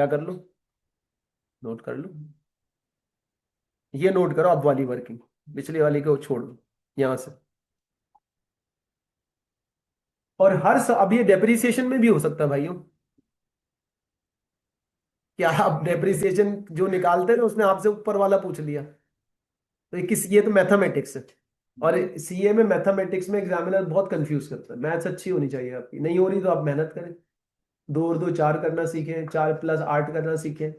क्या कर लूं? नोट कर लूं? ये नोट करो अब वाली वर्किंग, पिछली वाली को छोड़ दो यहां से। और अब ये डेप्रिसिएशन में भी हो सकता है भाइयों। क्या आप डेप्रिसिएशन जो निकालते हैं ना उसने आपसे ऊपर वाला पूछ लिया? तो ये तो मैथमेटिक्स है। और सीए में मैथमेटिक्स में एग्जामिनर बहुत कंफ्यूज करता है। मैथ्स अच्छी होनी चाहिए आपकी, नहीं हो रही तो आप मेहनत करें। 2 और 2 4 करना सीखें, 4 + 8 करना सीखें।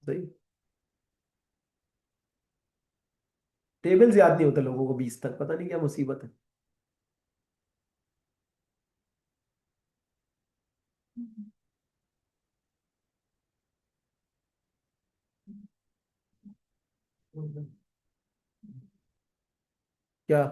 सही। टेबल्स याद नहीं होते लोगों को 20 तक, पता नहीं क्या मुसीबत है। क्या?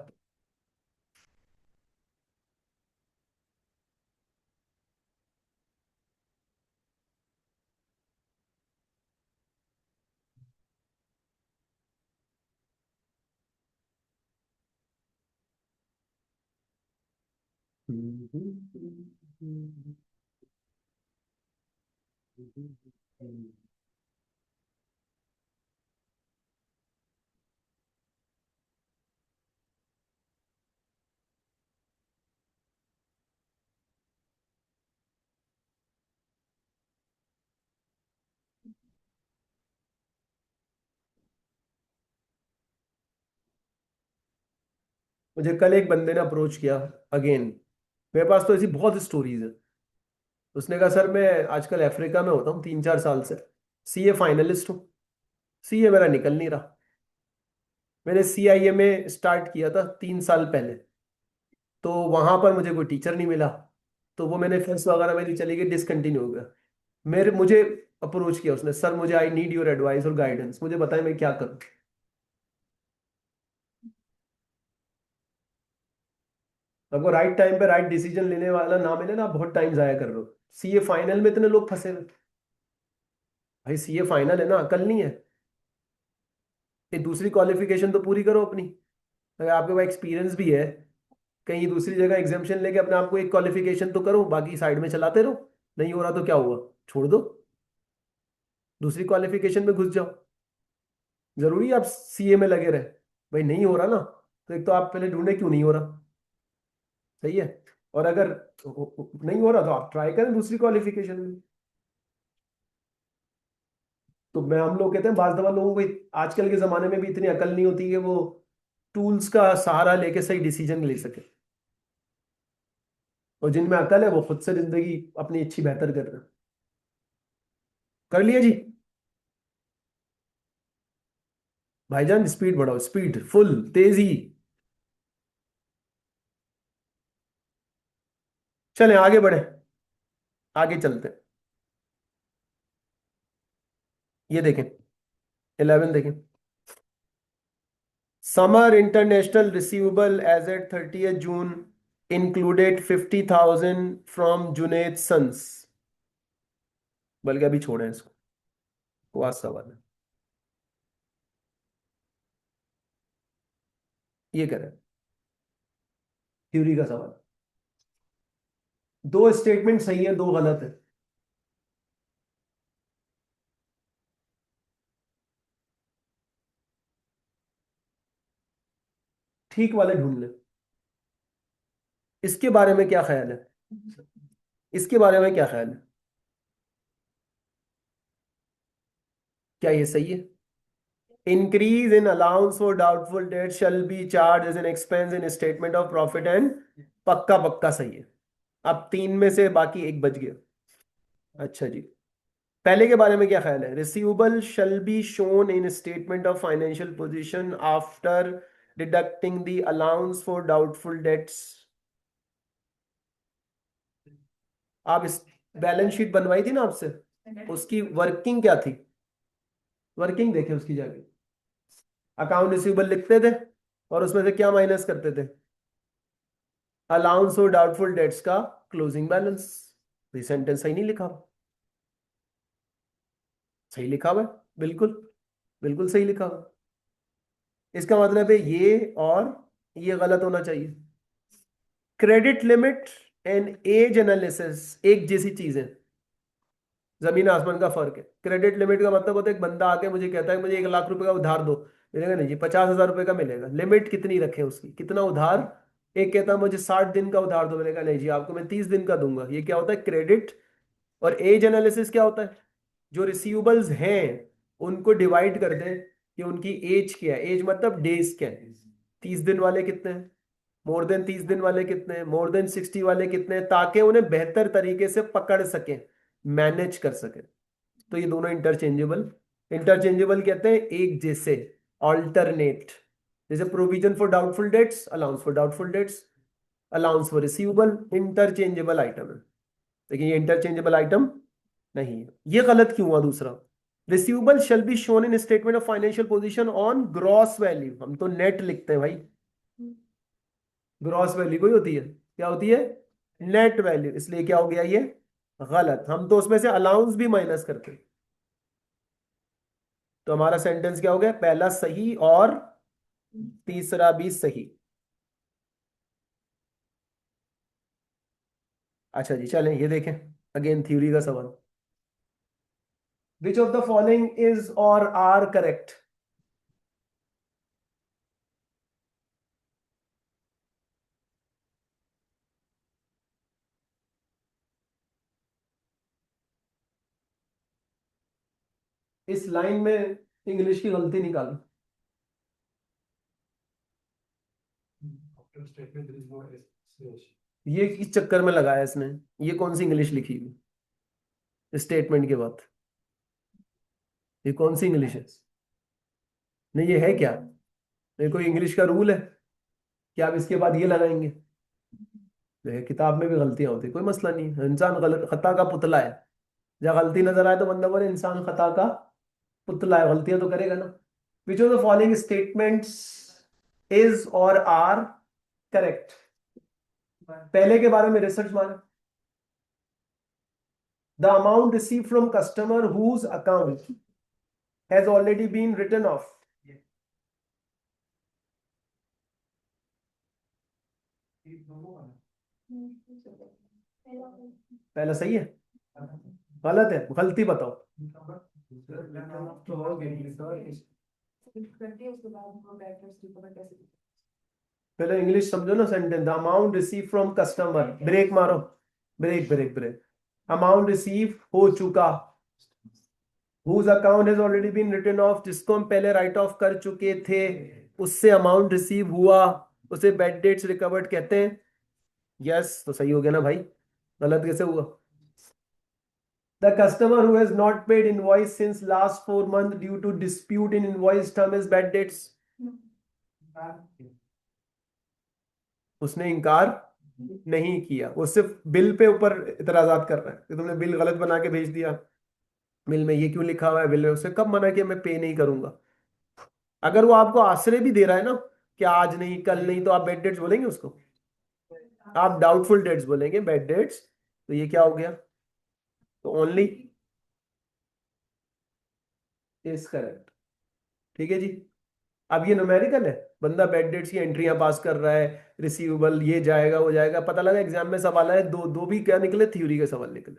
मुझे कल एक बंदे ने अप्रोच किया अगेन। मेरे पास तो ऐसी बहुत स्टोरीज है। उसने कहा सर मैं आजकल अफ्रीका में होता हूँ 3 4 साल से, सीए फाइनलिस्ट हूँ, सीए मेरा निकल नहीं रहा। मैंने सीआईए में स्टार्ट किया था 3 साल पहले, तो वहां पर मुझे कोई टीचर नहीं मिला। तो वो मैंने फीस वगैरह मेरी चली गई, डिसकंटिन्यू हो गया। मेरे मुझे अप्रोच किया उसने, सर मुझे आई नीड योर एडवाइस और गाइडेंस, मुझे बताएं मैं क्या करूं। आपको राइट टाइम पे राइट डिसीजन लेने वाला ना मिले ना, आप बहुत टाइम जाया कर रहे हो। सीए फाइनल में इतने लोग फंसे हुए। भाई सीए फाइनल है ना, अकल नहीं है? ये दूसरी क्वालिफिकेशन तो पूरी करो अपनी। अगर आपके पास एक्सपीरियंस भी है, कहीं दूसरी जगह एग्जामिशन लेके अपने आप को एक क्वालिफिकेशन तो करो, बाकी साइड में चलाते रहो। नहीं हो रहा तो क्या हुआ? छोड़ दो, दूसरी क्वालिफिकेशन में घुस जाओ। जरूरी है आप सीए में लगे रहे? भाई नहीं हो रहा ना, तो एक तो आप पहले ढूंढे क्यों नहीं हो रहा। सही है। और अगर नहीं हो रहा तो आप ट्राई करें दूसरी क्वालिफिकेशन में। तो मैं हम लोग कहते हैं बाज दफा लोगों को आजकल के जमाने में भी इतनी अकल नहीं होती कि वो टूल्स का सहारा लेके सही डिसीजन ले सके। और जिनमें अकल है वो खुद से जिंदगी अपनी अच्छी बेहतर कर रहे हैं। कर लिया जी। भाईजान स्पीड बढ़ाओ, स्पीड फुल तेजी। चलें आगे बढ़े, आगे चलते हैं। ये देखें, 11 देखें। Summer international receivable as at 30th June included 50,000 from Juned sons. बल्कि अभी छोड़ें इसको, वो सवाल है। ये करें, थ्योरी का सवाल। दो स्टेटमेंट सही है, दो गलत है। ठीक वाले ढूंढ ले। इसके बारे में क्या ख्याल है? इसके बारे में क्या ख्याल है? क्या ये सही है? Increase in allowance for doubtful debt shall be charge as an expense in statement of profit and. पक्का पक्का सही है। अब 3 में से बाकी एक बच गया। अच्छा जी। पहले के बारे में क्या ख्याल है? Receivable shall be shown in statement of financial position after deducting the allowance for doubtful debts. आप इस बैलेंस शीट बनवाई थी ना आपसे, उसकी वर्किंग क्या थी? वर्किंग देखे उसकी जाके। अकाउंट रिसीवेबल लिखते थे और उसमें से क्या माइनस करते थे? अलाउंस और डाउटफुल डेट्स का क्लोजिंग बैलेंस। ये सेंटेंस सही नहीं लिखा? सही लिखा हुआ है, बिल्कुल। बिल्कुल सही लिखा हुआ है। इसका मतलब है ये और ये गलत होना चाहिए। Credit limit and age analysis एक जैसी चीज है, जमीन आसमान का फर्क है। क्रेडिट लिमिट का मतलब होता है एक बंदा आके मुझे कहता है मुझे 1 लाख रुपए का उधार दो, मिलेगा नहीं जी, 50,000 रुपए का मिलेगा। लिमिट कितनी रखे उसकी, कितना उधार। एक कहता है मुझे 60 दिन का उधार दो, मिलेगा नहीं जी आपको मैं 30 दिन का दूंगा। ये क्या होता है, क्रेडिट। और एज एनालिसिस क्या होता है, जो रिसीवेबल्स हैं उनको डिवाइड कर दे कि उनकी एज क्या है। एज मतलब डेज क्या है, 30 दिन वाले कितने हैं, मोर देन 30 दिन वाले कितने हैं, मोर देन 60 वाले कितने हैं, ताकि उन्हें बेहतर तरीके से पकड़ सके, मैनेज कर सके। तो ये दोनों इंटरचेंजेबल, इंटरचेंजेबल कहते हैं एक जैसे, ऑल्टरनेट। जैसे provision for doubtful debts, allowance for doubtful debts, allowance for receivable, interchangeable item है। लेकिन ये इंटरचेंजेबल आइटम नहीं है। ये गलत क्यों हुआ दूसरा, receivable shall be shown in statement of financial position on gross value, हम तो नेट लिखते हैं भाई, ग्रॉस वैल्यू कोई होती है, क्या होती है, नेट वैल्यू, इसलिए क्या हो गया ये गलत। हम तो उसमें से अलाउंस भी माइनस करते हैं। तो हमारा सेंटेंस क्या हो गया, पहला सही और तीसरा भी सही। अच्छा जी चलें ये देखें, अगेन थ्योरी का सवाल। विच of the following is or are correct. इस लाइन में इंग्लिश की गलती निकालो। ये किस चक्कर में लगाया इसने, ये कौन सी इंग्लिश लिखी हुई स्टेटमेंट के बाद, ये कौन सी इंग्लिश है। नहीं ये है क्या, ये कोई इंग्लिश का रूल है कि आप इसके बाद ये लगाएंगे। देखिए किताब में भी गलतियां होती है, कोई मसला नहीं है, इंसान गलत खता का पुतला है। जब गलती नजर आए तो बंदा बोले इंसान खता का पुतला है, गलतियां तो करेगा ना। Which of the following statements is or are correct. पहले के बारे में रिसर्च माने, the amount receive from customer whose account has already been written off. पहला सही है, गलत है, गलती बताओ। पहले इंग्लिश समझो ना sentence, the amount receive from customer, break मारो, break break break, amount receive हो चुका, whose account has already been written off, जिसको हम पहले राइट ऑफ कर चुके थे उससे अमाउंट रिसीव हुआ, उसे बैड डेट्स रिकवर्ड कहते हैं। यस तो सही हो गया ना भाई, गलत कैसे हुआ। The customer who has not paid invoice since last 4 months due to dispute in invoice term is bad debts. उसने इनकार नहीं किया, वो सिर्फ बिल पे ऊपर इतराजात कर रहा है कि तुमने बिल गलत बना के भेज दिया, बिल में ये क्यों लिखा हुआ है, बिल में उसने कब मना किया मैं पे नहीं करूंगा। अगर वो आपको आश्रय भी दे रहा है ना कि आज नहीं कल नहीं, तो आप बैड डेट्स बोलेंगे उसको, आप डाउटफुल डेट्स बोलेंगे, बैड डेट्स। तो ये क्या हो गया, तो ओनली इज करेक्ट। ठीक है जी। अब ये न्यूमेरिकल है, बंदा बैड डेट्स की एंट्रियां पास कर रहा है, रिसीवेबल ये जाएगा वो जाएगा, पता लगा एग्जाम में सवाल आए दो दो भी क्या निकले, थ्योरी के सवाल निकले,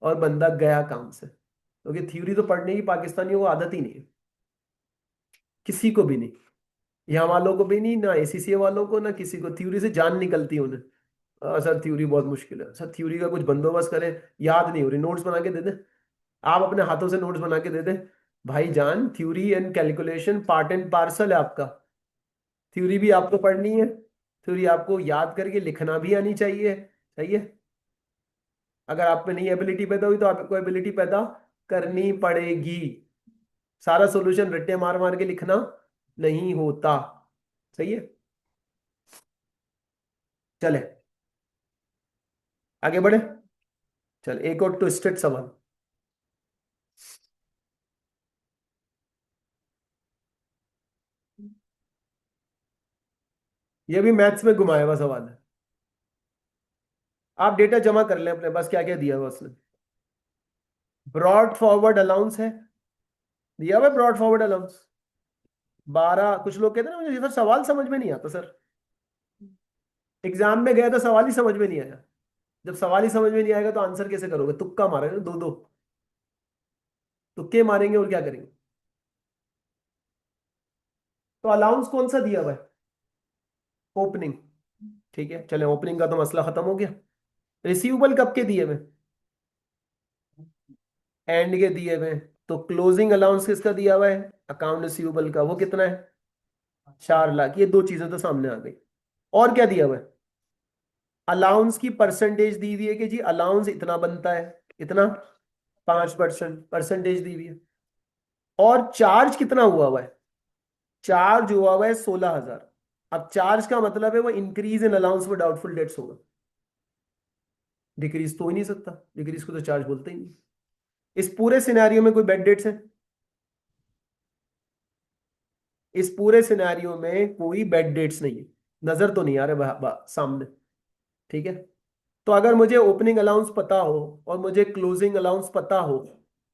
और बंदा गया काम से। क्योंकि थ्योरी तो पढ़ने की पाकिस्तानियों को आदत ही नहीं है, किसी को भी नहीं, यहाँ वालों को भी नहीं, ना एसीसीए वालों को, ना किसी को थ्योरी से जान निकलती है उन्हें। सर थ्योरी बहुत मुश्किल है सर, थ्योरी का कुछ बंदोबस्त करें, याद नहीं हो रही, नोट्स बना के दे दे, आप अपने हाथों से नोट्स बना के दे दे। भाई जान, theory and calculation part and parcel है आपका, थ्योरी भी आपको पढ़नी है, थ्योरी आपको याद करके लिखना भी आनी चाहिए। सही है, अगर आप में नहीं एबिलिटी पैदा हुई तो आपको एबिलिटी पैदा करनी पड़ेगी। सारा सॉल्यूशन रट्टे मार मार के लिखना नहीं होता। सही है, चले आगे बढ़े। चल एक और ट्विस्टेड सवाल, ये भी मैथ्स में घुमाया हुआ सवाल है। आप डेटा जमा कर लें अपने पास, क्या क्या दिया हुआ उसने। ब्रॉड फॉरवर्ड अलाउंस है, दिया हुआ ब्रॉड फॉरवर्ड अलाउंस 12। कुछ लोग कहते हैं ना मुझे सर सवाल समझ में नहीं आता सर, एग्जाम में गया तो सवाल ही समझ में नहीं आया। जब सवाल ही समझ में नहीं आएगा तो आंसर कैसे करोगे? तुक्का मारोगे, दो दो तुक्के मारेंगे और क्या करेंगे? तो अलाउंस कौन सा दिया हुआ है? ओपनिंग। ठीक है, चले, ओपनिंग का तो मसला खत्म हो गया। रिसीवेबल कब के दिए हुए? एंड के दिए हुए हैं। तो क्लोजिंग अलाउंस किसका दिया हुआ है? अकाउंट रिसीवेबल का। वो कितना है? 4 लाख। ये दो चीजें तो सामने आ गई। और क्या दिया हुआ है? अलाउंस की परसेंटेज दी हुई है कि जी अलाउंस इतना बनता है। इतना 5% परसेंटेज दी हुई है। और चार्ज कितना हुआ हुआ है? चार्ज हुआ हुआ है 16,000। अब चार्ज का मतलब है वो increase in allowance for doubtful debts होगा। डिक्रीज तो हो ही नहीं सकता, डिक्रीज को तो चार्ज बोलते ही नहीं। इस पूरे सिनेरियो में कोई बेड डेट्स है? इस पूरे सिनेरियो में कोई बेड डेट्स नहीं है। नजर तो नहीं आ रहे सामने। ठीक है। तो अगर मुझे ओपनिंग अलाउंस पता हो और मुझे क्लोजिंग अलाउंस पता हो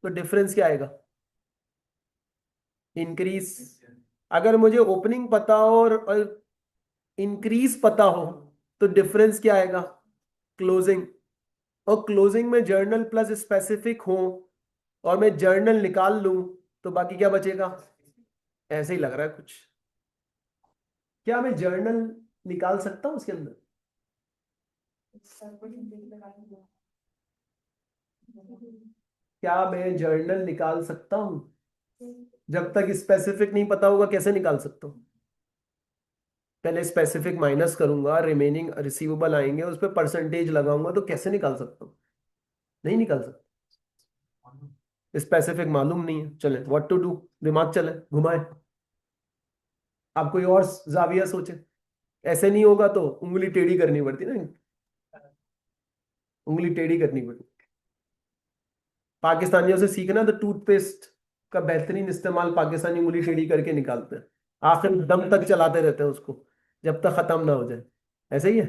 तो डिफरेंस क्या आएगा? इंक्रीज। अगर मुझे ओपनिंग पता हो और इंक्रीज पता हो तो डिफरेंस क्या आएगा? क्लोजिंग। और क्लोजिंग में जर्नल प्लस स्पेसिफिक हो और मैं जर्नल निकाल लूं तो बाकी क्या बचेगा? ऐसे ही लग रहा है कुछ। क्या मैं जर्नल निकाल सकता हूं उसके अंदर? क्या मैं जर्नल निकाल सकता हूं? जब तक स्पेसिफिक नहीं पता होगा कैसे निकाल सकता हूं? पहले स्पेसिफिक माइनस करूंगा, रिमेनिंग रिसीवेबल आएंगे, उस पर परसेंटेज लगाऊंगा, तो कैसे निकाल सकता हूँ? नहीं निकाल सकता। स्पेसिफिक मालूम नहीं है। चले, व्हाट टू डू। दिमाग चले, घुमाए। आप कोई और जाविया सोचे। ऐसे नहीं होगा तो उंगली टेढ़ी करनी पड़ती ना। उंगली टेढ़ी करनी पड़ती। पाकिस्तानियों से सीखना, तो टूथपेस्ट का बेहतरीन इस्तेमाल पाकिस्तानी उंगली टेढ़ी करके निकालते हैं। आखिर दम तक चलाते रहते हैं उसको, जब तक खत्म ना हो जाए। ऐसे ही है।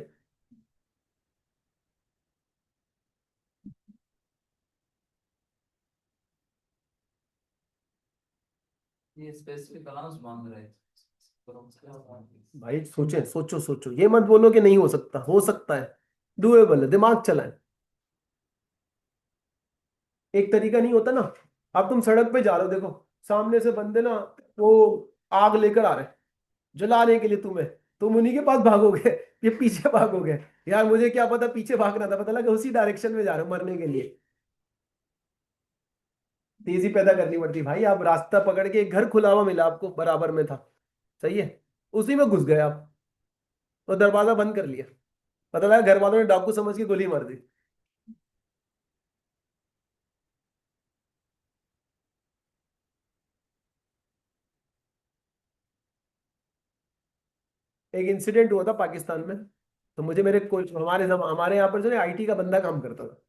ये स्पेसिफिक अलाउंस मांग रहे हैं। भाई सोचे, सोचो सोचो, ये मत बोलो कि नहीं हो सकता, हो सकता है। डूएबल है, दिमाग चलाएं। एक तरीका नहीं होता ना। अब तुम सड़क पे जा रहे हो, देखो सामने से बंदे ना, वो आग लेकर आ रहे हैं जलाने के लिए तुम्हें। तुम उन्हीं के पास भागोगे ये पीछे भागोगे? यार मुझे क्या पता पीछे भागना था, पता लगा उसी डायरेक्शन में जा रहे हो मरने के लिए। तेजी पैदा करनी पड़ती भाई। आप रास्ता पकड़ के, एक घर खुला हुआ मिला आपको, बराबर में था, सही है, उसी में घुस गए आप और दरवाजा बंद कर लिया। पता लगा घर वालों ने डाकू समझ के गोली मार दी। एक इंसिडेंट हुआ था पाकिस्तान में। तो मुझे मेरे कोच, हमारे यहाँ पर जो है आईटी का बंदा काम करता था,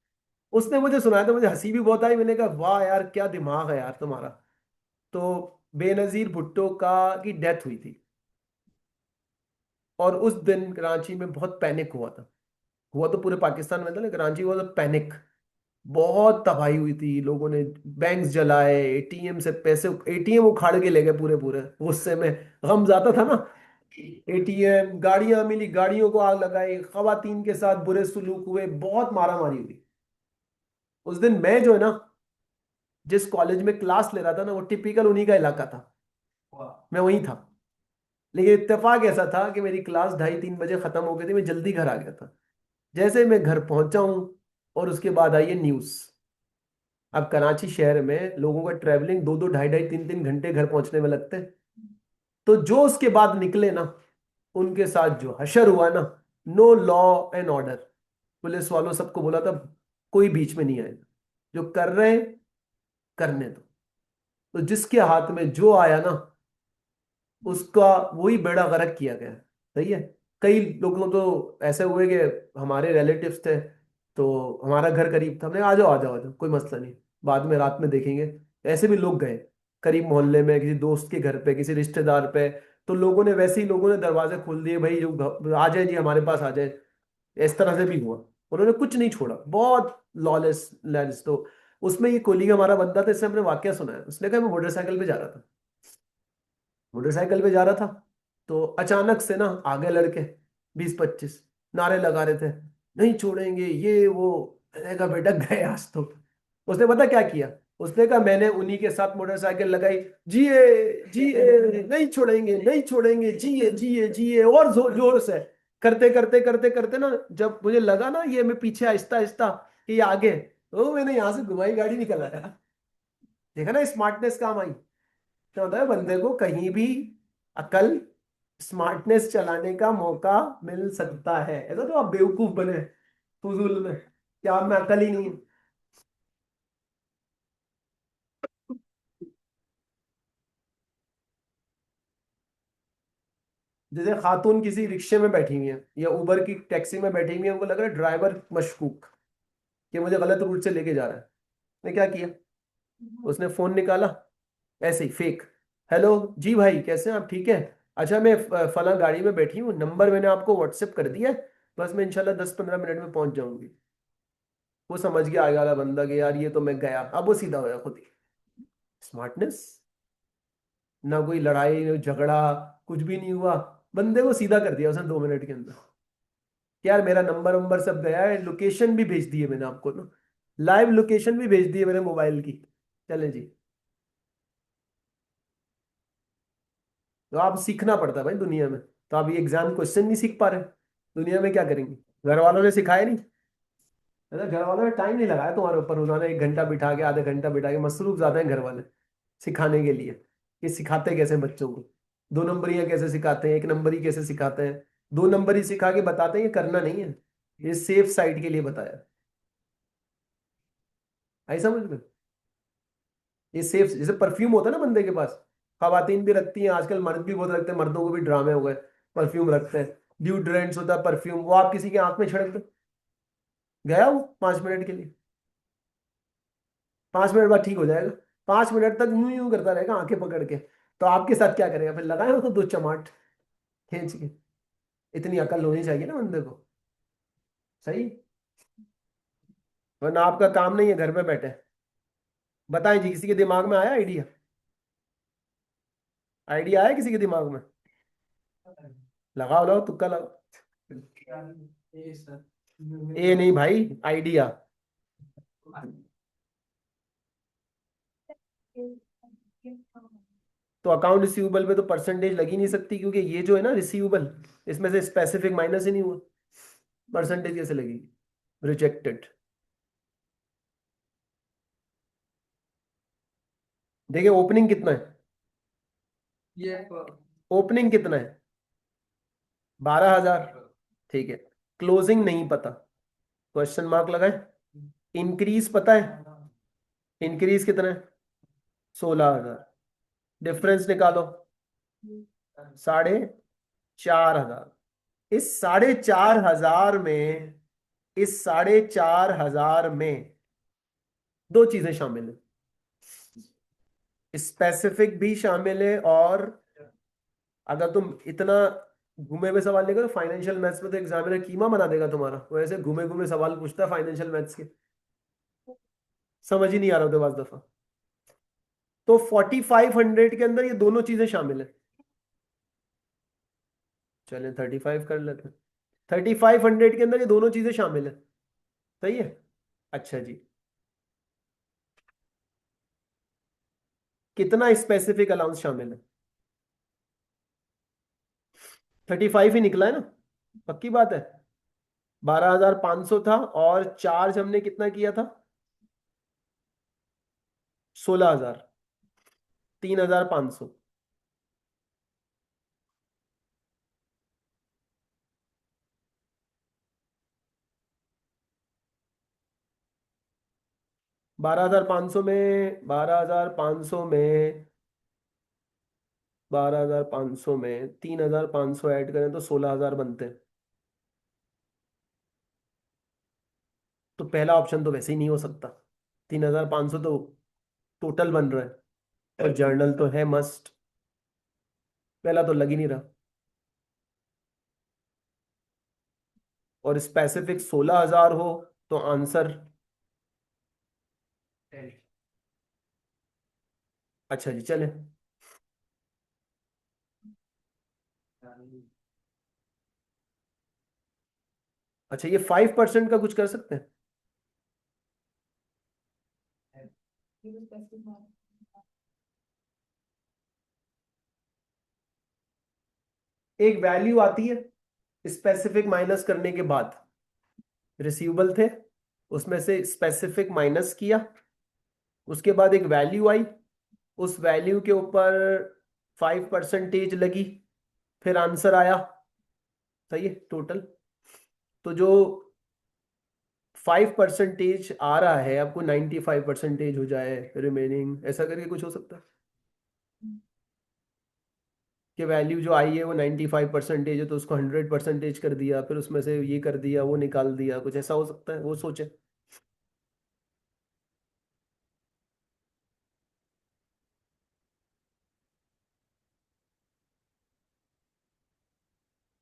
उसने मुझे सुनाया, तो मुझे हंसी भी बहुत आई। मैंने कहा वाह यार, क्या दिमाग है यार तुम्हारा। तो बेनजीर भुट्टो का की डेथ हुई थी। और उस दिन कराची में बहुत पैनिक हुआ था। हुआ तो पूरे पाकिस्तान में था ना, कराची हुआ तो पैनिक। बहुत तबाही हुई थी, लोगों ने बैंक्स जलाए, एटीएम से पैसे, एटीएम उखाड़ के ले गए पूरे पूरे। गुस्से में गम जाता था ना। एटीएम, गाड़ियां मिली, गाड़ियों को आग लगाई, खवातीन के साथ बुरे सलूक हुए, बहुत मारा मारी हुई। उस दिन मैं जो है ना, जिस कॉलेज में क्लास ले रहा था ना, वो टिपिकल उन्हीं का इलाका था। मैं वहीं था। लेकिन इत्तेफाक ऐसा था कि मेरी क्लास 2:30-3 बजे खत्म हो गई थी, मैं जल्दी घर आ गया था। जैसे मैं घर पहुंचा हूं, और उसके बाद आई है न्यूज। अब कराची शहर में लोगों का ट्रैवलिंग 2-2, 2.5, 2.5, 3-3 घंटे घर पहुंचने में लगते हैं। तो जो उसके बाद निकले ना, उनके साथ जो हशर हुआ ना, no law and order. Police वालों सबको बोला था कोई बीच में नहीं आएगा, जो कर रहे हैं करने दो। तो जिसके हाथ में जो आया ना, उसका वही बेड़ा गर्क किया गया। सही है। कई लोगों तो ऐसे हुए कि हमारे रिलेटिव्स थे, तो हमारा घर करीब था, हमने कहा, आ जाओ आ जाओ आ जाओ, कोई मसला नहीं, बाद में रात में देखेंगे। ऐसे भी लोग गए करीब मोहल्ले में, किसी दोस्त के घर पे, किसी रिश्तेदार पे। तो लोगों ने, वैसे ही लोगों ने दरवाजे खोल दिए, भाई जो आ जाए जी हमारे पास आ जाए। इस तरह से भी हुआ। उन्होंने कुछ नहीं छोड़ा, बहुत लॉलेस लैंड्स। तो उसमें ये कोलीग हमारा बंदा था, इससे हमने वाकया सुना है। उसने कहा मैं मोटरसाइकिल पे जा रहा था, मोटरसाइकिल पे जा रहा था, तो अचानक से ना आगे लड़के 20-25 नारे लगा रहे थे, नहीं छोड़ेंगे ये वो। मैंने कहा बेटा गए आज तो। उसने पता क्या किया? उसने कहा मैंने उन्हीं के साथ मोटरसाइकिल लगाई, जिए जिए नहीं छोड़ेंगे नहीं छोड़ेंगे, जिए जिए जिए, और जोर जोर से करते करते करते करते ना, जब मुझे लगा ना ये मैं पीछे आहिस्ता आहिस्ता कि ये आगे, तो मैंने यहां से घुमाई गाड़ी, निकल आया। देखा ना स्मार्टनेस काम आई। क्या होता है बंदे को कहीं भी अकल, स्मार्टनेस चलाने का मौका मिल सकता है। ऐसा तो आप बेवकूफ बने फजूल में, क्या आप में अकल ही नहीं है। जैसे खातून किसी रिक्शे में बैठी हुई है या उबर की टैक्सी में बैठी हुई है, उनको लग रहा है ड्राइवर मशकूक कि मुझे गलत रूट से लेके जा रहा है। उसने क्या किया? उसने फोन निकाला, ऐसे ही फेक, हेलो जी भाई कैसे हैं आप, ठीक है, अच्छा मैं फला गाड़ी में बैठी हूँ, नंबर मैंने आपको व्हाट्सएप कर दिया है, बस मैं इंशाल्लाह 10-15 मिनट में पहुंच जाऊंगी। वो समझ गया आगे वाला बंदा कि यार ये तो मैं गया, अब वो सीधा होया खुद ही। स्मार्टनेस, ना कोई लड़ाई ना झगड़ा, कुछ भी नहीं हुआ, बंदे को सीधा कर दिया उसने 2 मिनट के अंदर। यार मेरा नंबर वंबर सब गया है, लोकेशन भी भेज दी है मैंने आपको ना, लाइव लोकेशन भी भेज दी है मेरे मोबाइल की। चले जी। तो आप सीखना पड़ता है भाई दुनिया में। तो आप ये एग्जाम क्वेश्चन नहीं सीख पा रहे, दुनिया में क्या करेंगे? घर वालों ने सिखाया नहीं, है ना? घर वालों ने टाइम नहीं लगाया तुम्हारे ऊपर, उन्होंने 1 घंटा बिठा के, आधे घंटा बिठा के, मसरूफ ज्यादा है घर वाले सिखाने के लिए। कि सिखाते कैसे हैं बच्चों को, 2 नंबरियां कैसे सिखाते हैं, 1 नंबरी कैसे सिखाते हैं, 2 नंबरी सिखा के बताते हैं ये करना नहीं है, ये सेफ साइड के लिए बताया। आई समझ में? ये सेफ, जैसे परफ्यूम होता है ना बंदे के पास, खवातीन भी रखती हैं आजकल, मर्द भी बहुत रखते हैं, मर्दों को भी ड्रामे हो गए, परफ्यूम रखते हैं, ड्यूड्रेंट्स होता है परफ्यूम, वो आप किसी की आंख में छिड़क दो, गया वो 5 मिनट के लिए, 5 मिनट बाद ठीक हो जाएगा, 5 मिनट तक यूं यूं करता रहेगा आंखें पकड़ के। तो आपके साथ क्या करेगा फिर? लगाए उसको 2 चमाट खींच के। इतनी अकल होनी चाहिए ना बंदे को। सही। वरना आपका काम नहीं है घर पे बैठे। बताएं जी, किसी के दिमाग में आया आइडिया? आइडिया आया किसी के दिमाग में? लगाओ लगाओ तुक्का लगाओ। ए नहीं भाई, आइडिया। तो अकाउंट रिसीवेबल पे तो परसेंटेज लगी नहीं सकती, क्योंकि ये जो है ना रिसीवेबल, इसमें से स्पेसिफिक माइनस ही नहीं हुआ, परसेंटेज कैसे लगेगी? रिजेक्टेड। देखिए ओपनिंग कितना है, ये ओपनिंग कितना है? 12,000। ठीक है। क्लोजिंग नहीं पता, क्वेश्चन मार्क लगाए। इंक्रीज पता है, इंक्रीज कितना है? 16,000। डिफरेंस निकालो, 4,500। इस 4,500 में, इस 4,500 में दो चीजें शामिल है, स्पेसिफिक भी शामिल है, और अगर तुम इतना घूमे हुए सवाल लेकर, फाइनेंशियल मैथ्स में तो एग्जामिनर कीमा बना देगा तुम्हारा, वैसे घूमे घूमे सवाल पूछता है फाइनेंशियल मैथ्स के, समझ ही नहीं आ रहा होता बाज दफा। तो 4,500 के अंदर ये दोनों चीजें शामिल है। चलें 35 कर लेते हैं। 3,500 के अंदर ये दोनों चीजें शामिल है। सही है। अच्छा जी, कितना स्पेसिफिक अलाउंस शामिल है? 35 ही निकला है ना, पक्की बात है। 12,500 था, और चार्ज हमने कितना किया था? 16,000। 3,500। 12,500 में, 12,500 में 3,500 ऐड करें तो 16,000 बनते हैं। तो पहला ऑप्शन तो वैसे ही नहीं हो सकता, 3,500 तो टोटल बन रहा है, और जर्नल तो है मस्ट, पहला तो लग ही नहीं रहा। और स्पेसिफिक 16,000 हो तो आंसर। अच्छा जी चले। अच्छा, ये 5% का कुछ कर सकते हैं? एक वैल्यू आती है स्पेसिफिक माइनस करने के बाद, रिसीवेबल थे, उसमें से स्पेसिफिक माइनस किया, उसके बाद एक वैल्यू आई, उस वैल्यू के ऊपर 5% लगी, फिर आंसर आया। सही है टोटल। तो जो 5% आ रहा है आपको 95% हो जाए रिमेनिंग, ऐसा करके कुछ हो सकता है कि वैल्यू जो आई है वो 95% है, तो उसको 100% कर दिया, फिर उसमें से ये कर दिया, वो निकाल दिया, कुछ ऐसा हो सकता है, वो सोचे।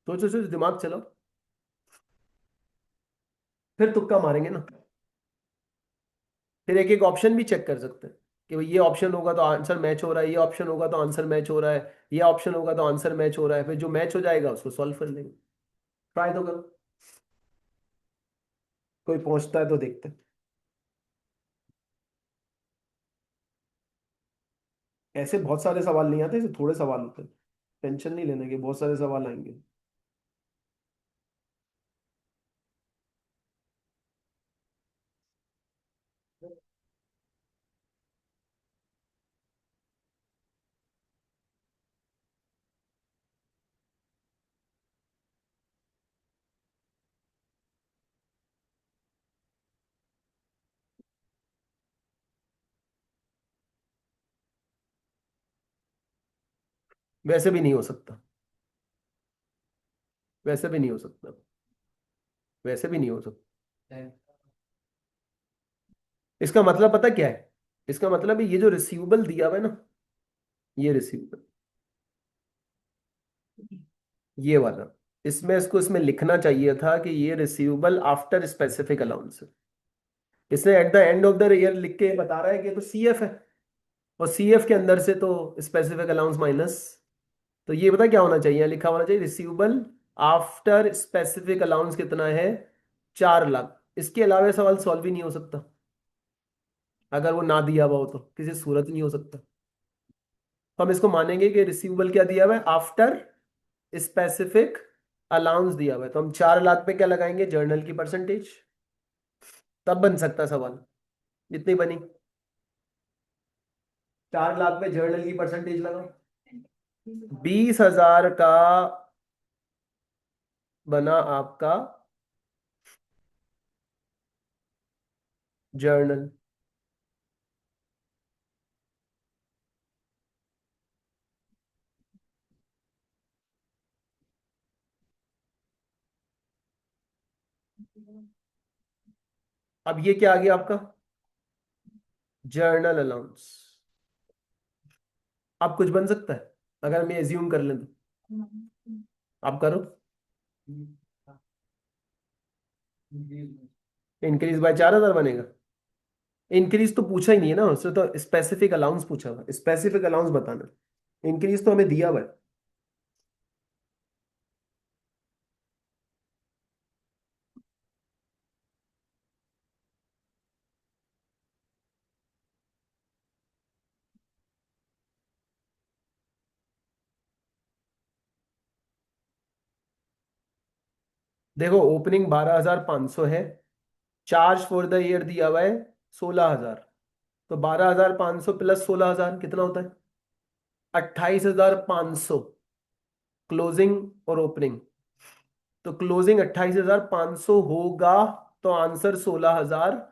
सोचो सोचो, दिमाग चलाओ, फिर तुक्का मारेंगे ना। फिर एक एक ऑप्शन भी चेक कर सकते हैं कि भाई ये ऑप्शन होगा तो आंसर मैच हो रहा है, ये ऑप्शन होगा तो आंसर मैच हो रहा है, ये ऑप्शन होगा तो आंसर मैच हो रहा है, फिर जो मैच हो जाएगा उसको सॉल्व कर लेंगे। ट्राई तो करो, कोई पहुंचता है तो देखते हैं। ऐसे बहुत सारे सवाल नहीं आते, ऐसे थोड़े सवाल होते हैं। टेंशन नहीं लेने के, बहुत सारे सवाल आएंगे। वैसे भी नहीं हो सकता, वैसे भी नहीं हो सकता, वैसे भी नहीं हो सकता। इसका मतलब पता क्या है? इसका मतलब है ये जो रिसीवेबल दिया हुआ है ना, ये रिसीवेबल, ये वाला, इसमें इसको इसमें लिखना चाहिए था कि ये रिसीवेबल आफ्टर स्पेसिफिक अलाउंस है। इसने at the end of the year लिख के बता रहा है कि ये तो सीएफ है, और सीएफ के अंदर से तो स्पेसिफिक अलाउंस माइनस। तो ये पता क्या होना चाहिए, लिखा होना चाहिए रिसीवेबल आफ्टर स्पेसिफिक अलाउंस कितना है, 4 लाख। इसके अलावा सवाल सॉल्व ही नहीं हो सकता, अगर वो ना दिया हुआ हो तो किसी सूरत नहीं हो सकता। तो हम इसको मानेंगे कि रिसीवेबल क्या दिया हुआ है, आफ्टर स्पेसिफिक अलाउंस दिया हुआ है, तो हम 4 लाख पे क्या लगाएंगे, जर्नल की परसेंटेज। तब बन सकता सवाल। जितनी बनी, 4 लाख पे जर्नल की परसेंटेज लगाओ, 20,000 का बना आपका जर्नल। अब ये क्या आ गया आपका, जर्नल अलाउंस। अब कुछ बन सकता है अगर हम एज्यूम कर लें तो? आप करो, इंक्रीज बाय 4,000 बनेगा। इंक्रीज तो पूछा ही नहीं है ना उससे, तो स्पेसिफिक अलाउंस पूछा हुआ, स्पेसिफिक अलाउंस बताना। इंक्रीज तो हमें दिया हुआ है। देखो ओपनिंग 12,500 है, चार्ज फॉर द ईयर दिया हुआ है 16,000, तो 12,500 प्लस 16,000 कितना होता है, 28,500 क्लोजिंग और ओपनिंग। तो क्लोजिंग 28,500 होगा, तो आंसर 16,000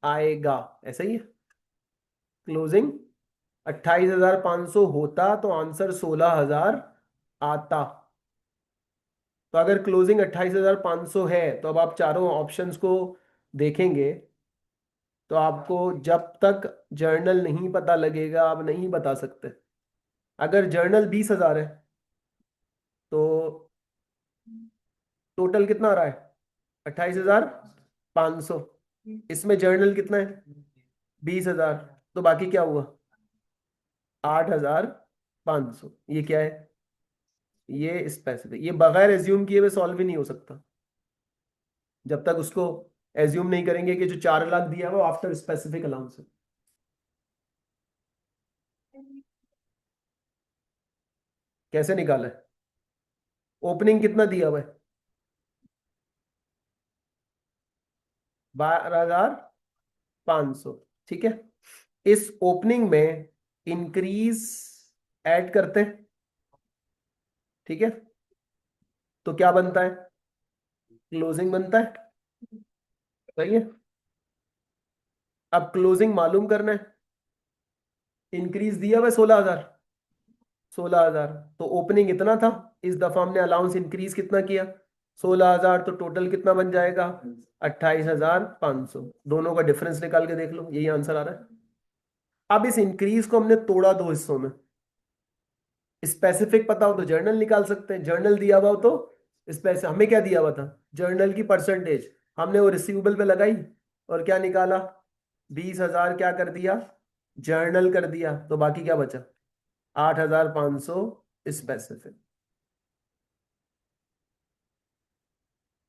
आएगा, ऐसा ही है। क्लोजिंग 28,500 होता तो आंसर 16,000 आता। तो अगर क्लोजिंग 28,500 है, तो अब आप चारों ऑप्शंस को देखेंगे, तो आपको जब तक जर्नल नहीं पता लगेगा आप नहीं बता सकते। अगर जर्नल 20,000 है, तो टोटल कितना आ रहा है, 28,500। इसमें जर्नल कितना है, 20,000, तो बाकी क्या हुआ, 8,500। ये क्या है, ये स्पेसिफिक, ये बगैर एज्यूम किए हुए सॉल्व ही नहीं हो सकता। जब तक उसको एज्यूम नहीं करेंगे कि जो 4 लाख दिया है वो आफ्टर स्पेसिफिक अलाउंस है। कैसे निकाला है? ओपनिंग कितना दिया हुआ है? 12,500। ठीक है, इस ओपनिंग में इंक्रीज ऐड करते हैं। ठीक है, तो क्या बनता है? क्लोजिंग बनता है। सही है। अब क्लोजिंग मालूम करना है। इंक्रीज दिया हुआ 16,000। 16,000, तो ओपनिंग इतना था, इस दफा हमने अलाउंस इंक्रीज कितना किया? 16,000, तो टोटल कितना बन जाएगा? 28,500। दोनों का डिफरेंस निकाल के देख लो, यही आंसर आ रहा है। अब इस इंक्रीज को हमने तोड़ा 2 हिस्सों में। स्पेसिफिक पता हो तो जर्नल निकाल सकते हैं, जर्नल दिया हुआ हो तो स्पेसिफिक। हमें क्या दिया हुआ था? जर्नल की परसेंटेज। हमने वो रिसीवेबल पे लगाई और क्या निकाला? 20,000 क्या कर दिया? जर्नल कर दिया, तो बाकी क्या बचा? 8,500 स्पेसिफिक।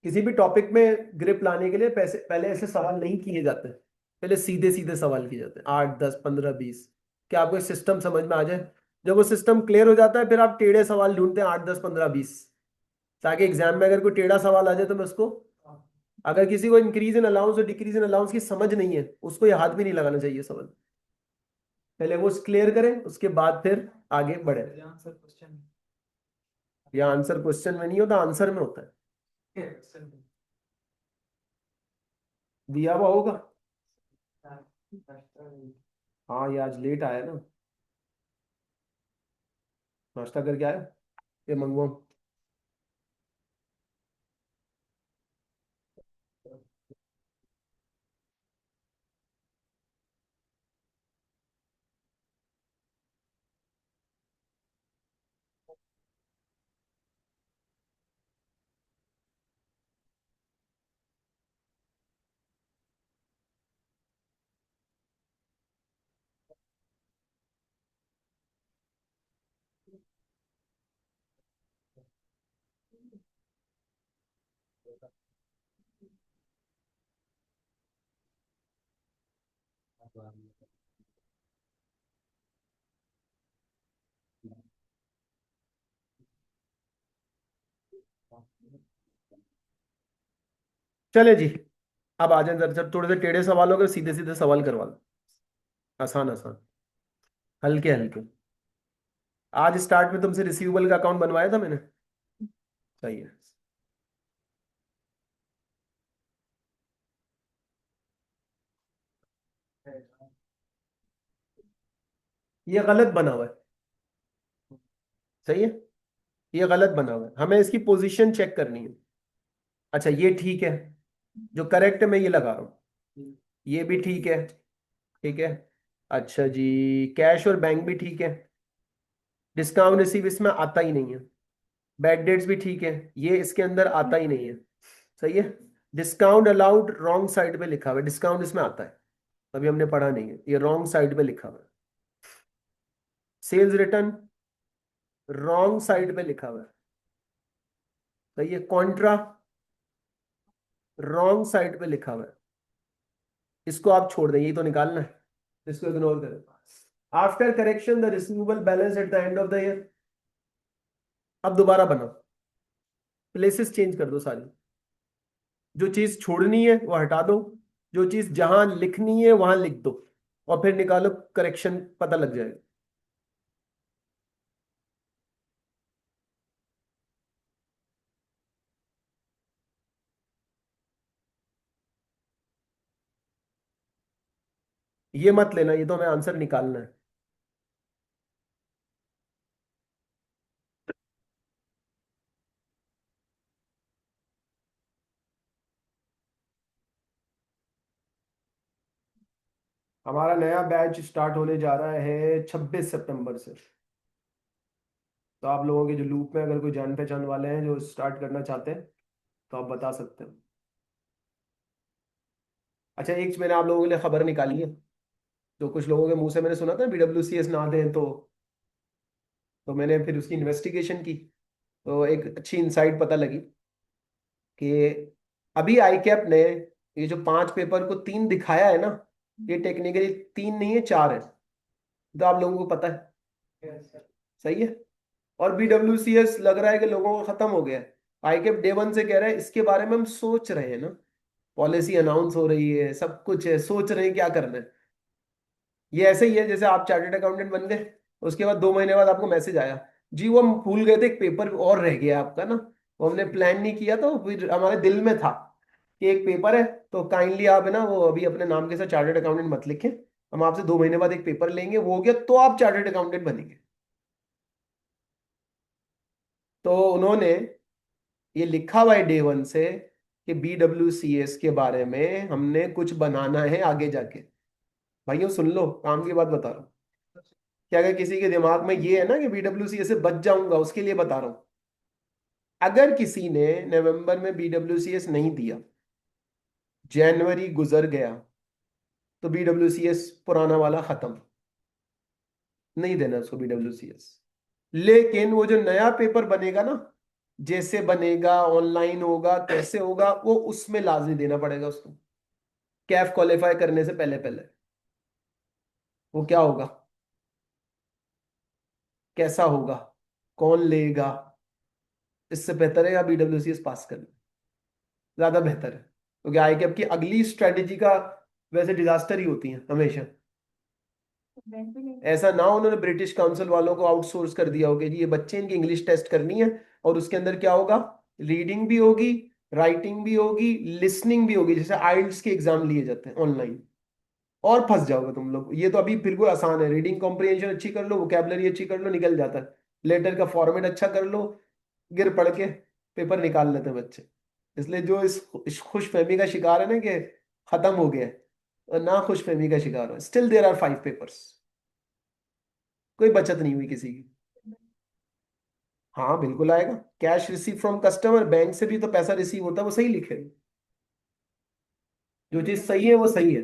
किसी भी टॉपिक में ग्रिप लाने के लिए पैसे पहले ऐसे सवाल नहीं किए जाते, पहले सीधे सीधे सवाल किए जाते हैं, 8, 10, 15, 20। क्या आपको सिस्टम समझ में आ जाए? जब वो सिस्टम क्लियर हो जाता है फिर आप टेढ़े सवाल ढूंढते हैं, 8, 10, 15, 20, ताकि एग्जाम में अगर कोई टेढ़ा सवाल आ जाए तो मैं उसको, अगर किसी को इंक्रीज इन अलाउंस और डिक्रीज इन अलाउंस की समझ नहीं है उसको ये हाथ भी नहीं लगाना चाहिए सवाल। पहले वो क्लियर करें, उसके बाद फिर आगे बढ़े। Answer question. या आंसर क्वेश्चन में नहीं होता, आंसर में होता है। दिया हुआ होगा। हाँ, ये आज लेट आया ना। नाश्ता करके आया, ये मंगवाऊं? चले जी, अब आ जाए जरा, जब थोड़े से टेढ़े सवाल हो गए सीधे सीधे सवाल करवा दो। आसान आसान, हल्के हल्के। आज स्टार्ट में तुमसे रिसीवेबल का अकाउंट बनवाया था मैंने। सही है। ये गलत बना हुआ है। सही है, ये गलत बना हुआ है, हमें इसकी पोजीशन चेक करनी है। अच्छा ये ठीक है, जो करेक्ट है मैं ये लगा रहा हूँ। ये भी ठीक है। ठीक है। अच्छा जी, कैश और बैंक भी ठीक है। डिस्काउंट रिसीव इसमें आता ही नहीं है। बैड डेट्स भी ठीक है, ये इसके अंदर आता ही नहीं है। सही है। डिस्काउंट अलाउड रॉन्ग साइड पे लिखा हुआ है, डिस्काउंट इसमें आता है, अभी हमने पढ़ा नहीं है, ये रॉन्ग साइड पे लिखा हुआ है। सेल्स रिटर्न रॉन्ग साइड पे लिखा हुआ है। सही है। कॉन्ट्रा रॉन्ग साइड पे लिखा हुआ है। इसको आप छोड़ दें, ये तो निकालना है, इसको इग्नोर करें। After correction the receivable balance at the end of the year. अब दोबारा बनाओ, प्लेसेस चेंज कर दो सारी। जो चीज छोड़नी है वो हटा दो, जो चीज जहां लिखनी है वहां लिख दो, और फिर निकालो, करेक्शन पता लग जाएगा। ये मत लेना, ये तो हमें आंसर निकालना है। हमारा नया बैच स्टार्ट होने जा रहा है 26 सितंबर से। तो आप लोगों के जो लूप में अगर कोई जान पहचान वाले हैं जो स्टार्ट करना चाहते हैं तो आप बता सकते हैं। अच्छा, एक मैंने आप लोगों के लिए खबर निकाली है, जो कुछ लोगों के मुंह से मैंने सुना था BWCS ना दें, तो मैंने फिर उसकी इन्वेस्टिगेशन की, तो एक अच्छी इंसाइट पता लगी कि अभी आई कैप ने ये जो 5 पेपर को 3 दिखाया है ना, ये टेक्निकली 3 नहीं है, 4 है, तो आप लोगों को पता है। सही है। और BWCS लग रहा है कि लोगों को खत्म हो गया है। आई कैप डे 1 से कह रहा है इसके बारे में हम सोच रहे हैं ना, पॉलिसी अनाउंस हो रही है, सब कुछ है, सोच रहे हैं क्या करना है। ये ऐसे ही है जैसे आप चार्टर्ड अकाउंटेंट बन गए, उसके बाद 2 महीने बाद आपको मैसेज आया, जी वो हम भूल गए थे, एक पेपर और रह गया आपका ना, वो हमने प्लान नहीं किया, तो फिर हमारे दिल में था कि एक पेपर है, तो काइंडली आप है ना वो अभी अपने नाम के साथ चार्टर्ड अकाउंटेंट मत लिखें, हम आपसे 2 महीने बाद एक पेपर लेंगे, वो हो गया तो आप चार्टर्ड अकाउंटेंट बनेंगे। तो उन्होंने ये लिखा हुआ है डे 1 से कि BWCS के बारे में हमने कुछ बनाना है आगे जाके। भाइयों सुन लो, काम की बात बता रहा हूँ, कि अगर किसी के दिमाग में ये है ना कि BWCS से बच जाऊंगा, उसके लिए बता रहा हूँ। अगर किसी ने नवंबर में BWCS नहीं दिया, जनवरी गुजर गया, तो BWCS पुराना वाला खत्म, नहीं देना उसको BWCS। लेकिन वो जो नया पेपर बनेगा ना, जैसे बनेगा, ऑनलाइन होगा, कैसे होगा, वो उसमें लाजमी देना पड़ेगा उसको, कैफ क्वालिफाई करने से पहले पहले। वो क्या होगा, कैसा होगा, कौन लेगा, इससे बेहतर है या BWCS पास करना, ज्यादा बेहतर है, क्योंकि आई कैप की अगली स्ट्रेटेजी का वैसे डिजास्टर ही होती है हमेशा। ऐसा ना हो उन्होंने ब्रिटिश काउंसिल वालों को आउटसोर्स कर दिया हो कि जी ये बच्चे इनकी इंग्लिश टेस्ट करनी है, और उसके अंदर क्या होगा, रीडिंग भी होगी, राइटिंग भी होगी, लिसनिंग भी होगी, जैसे आइल्स के एग्जाम लिए जाते हैं ऑनलाइन। और फंस जाओगे तुम लोग, ये तो अभी बिल्कुल आसान है, रीडिंग कॉम्प्रिहेंशन अच्छी कर लो, वोकेबलरी अच्छी कर लो, निकल जाता है। लेटर का फॉर्मेट अच्छा कर लो, गिर पड़ के पेपर निकाल लेते हैं बच्चे। इसलिए जो इस खुश फहमी का शिकार है ना कि खत्म हो गया है, और ना खुश फहमी का शिकार हो, स्टिल देयर आर 5 पेपर्स, कोई बचत नहीं हुई किसी की। हाँ बिल्कुल आएगा, cash receive from customer, bank से भी तो पैसा रिसीव होता है, वो सही लिखे, जो चीज सही है वो सही है।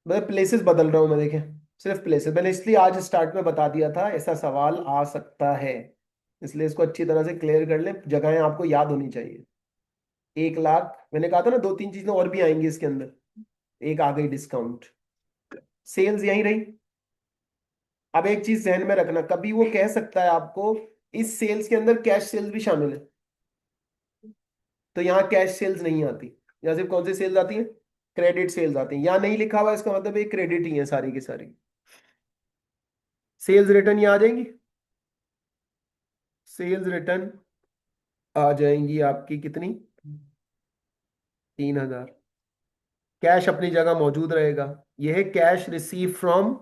मैं प्लेसेस बदल रहा हूँ, मैं देखें, सिर्फ प्लेसेस मैंने इसलिए आज स्टार्ट में बता दिया था ऐसा सवाल आ सकता है, इसलिए इसको अच्छी तरह से क्लियर कर लें, जगहें आपको याद होनी चाहिए। 1 लाख मैंने कहा था ना, 2-3 चीजें और भी आएंगी इसके अंदर, एक आ गई डिस्काउंट, सेल्स यहीं रही। अब एक चीज ध्यान में रखना, कभी वो कह सकता है आपको इस सेल्स के अंदर कैश सेल्स भी शामिल है, तो यहाँ कैश सेल्स नहीं आती, यहाँ सिर्फ कौन सी सेल्स आती है, क्रेडिट सेल्स आती है, यहाँ नहीं लिखा हुआ, इसका मतलब ये क्रेडिट ही है सारी की सारी। सेल्स रिटर्न यहाँ आ जाएंगी, सेल्स रिटर्न आ जाएंगी आपकी कितनी, 3,000। कैश अपनी जगह मौजूद रहेगा, यह है कैश रिसीव फ्रॉम